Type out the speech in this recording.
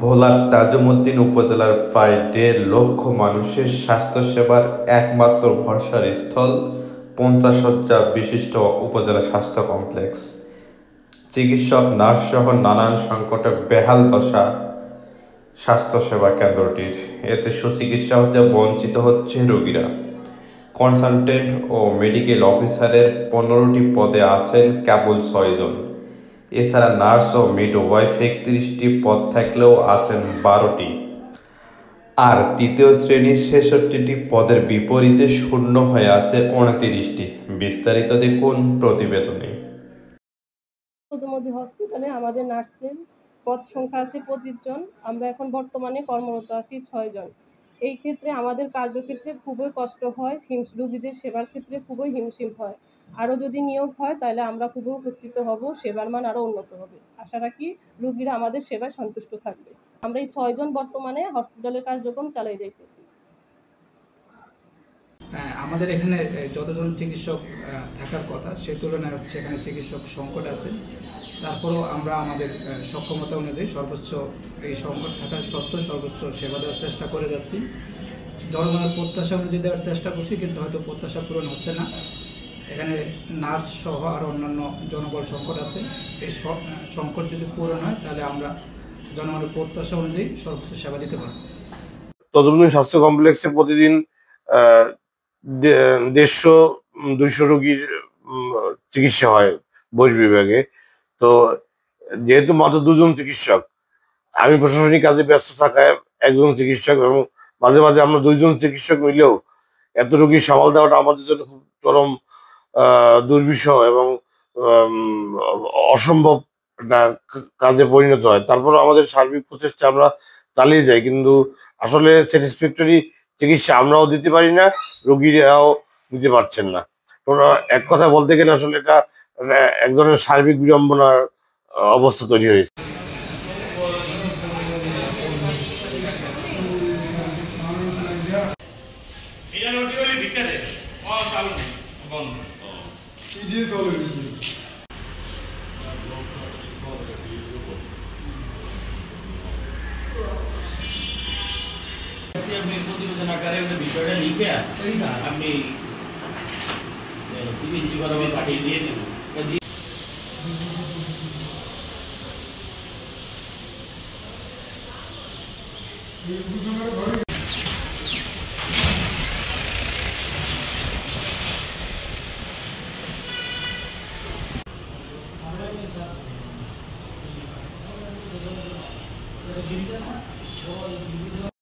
ভোলার তাজউদ্দিন উপজেলার প্রায় ১.৫ লক্ষ মানুষের স্বাস্থ্যসেবার একমাত্র ভরসার স্থল ৫০ শয্যা বিশিষ্ট উপজেলা স্বাস্থ্য কমপ্লেক্স। চিকিৎসক, নার্সসহ নানান সংকটে বেহাল দশা স্বাস্থ্যসেবা কেন্দ্রটির। এতে সুচিকিৎসা হতে বঞ্চিত হচ্ছে রোগীরা। কনসালটেন্ট ও মেডিকেল অফিসারের ১৫টি পদে আছেন কেবল ৬ জন। এছাড়া নার্স ও মিডওয়াইফ ৩১টি পদ থাকলেও আছেন ১২টি। আর তৃতীয় শ্রেণীর ৬৬টি পদের বিপরীতে শূন্য হয়ে আছে ২৯টি। বিস্তারিত দেখুন প্রতিবেদনে। যদুমতি হসপিটালে আমাদের নার্সদের পদ সংখ্যা আছে ২৫ জন। আমরা এখন বর্তমানে কর্মরত আছি ৬ জন। এই ক্ষেত্রে আমাদের কার্যক্ষেত্রে খুবই কষ্ট হয়, রোগীদের সেবার ক্ষেত্রে খুবই হিমশিম হয়। আরও যদি নিয়োগ হয় তাহলে আমরা খুবই উপকৃত হব, সেবার মান আরও উন্নত হবে। আশা রাখি রোগীরা আমাদের সেবায় সন্তুষ্ট থাকবে। আমরা এই ৬ জন বর্তমানে হসপিটালের কার্যক্রম চালিয়ে যাইতেছি। আমাদের এখানে যতজন চিকিৎসক থাকার কথা সেই তুলনায় হচ্ছে এখানে চিকিৎসক সংকট আছে। তারপরেও আমরা আমাদের সক্ষমতা অনুযায়ী সর্বোচ্চ এই সংকট থাকার সত্ত্বেও সর্বোচ্চ সেবা দেওয়ার চেষ্টা করে যাচ্ছি। জনগণের প্রত্যাশা অনুযায়ী দেওয়ার চেষ্টা করছি, কিন্তু হয়তো প্রত্যাশা পূরণ হচ্ছে না। এখানে নার্স সহ আর অন্যান্য জনবল সংকট আছে। এই সংকট যদি পূরণ হয় তাহলে আমরা জনগণের প্রত্যাশা অনুযায়ী সর্বোচ্চ সেবা দিতে পারব। তজুমদ্দিন স্বাস্থ্য কমপ্লেক্সে প্রতিদিন ১৫০-২০০ রোগীর চিকিৎসা হয় বহির্বিভাগে। তো যেহেতু মাত্র ২ জন চিকিৎসক, আমি প্রশাসনিক কাজে ব্যস্ত থাকায় একজন চিকিৎসক, এবং মাঝে মাঝে আমরা ২ জন চিকিৎসক মিলেও এত রোগী সামাল দেওয়াটা আমাদের জন্য খুব চরম দুর্বিষহ এবং অসম্ভব কাজে পরিণত হয়। তারপর আমাদের সার্বিক প্রচেষ্টা আমরা চালিয়ে যাই, কিন্তু আসলে স্যাটিসফ্যাক্টরি চিকিৎসা আমরাও দিতে পারি না, রোগীরাও দিতে পারছেন না। তো এক কথা বলতে গেলে আসলে এটা এক ধরনের সার্বিক বিড়ম্বনার অবস্থা তৈরি হয়েছে। আপনি প্রতিবেদন আকারে বিষয়টা লিখে আপনি সিবিএনজি বরাবর পাঠিয়ে দিয়ে দেবেন।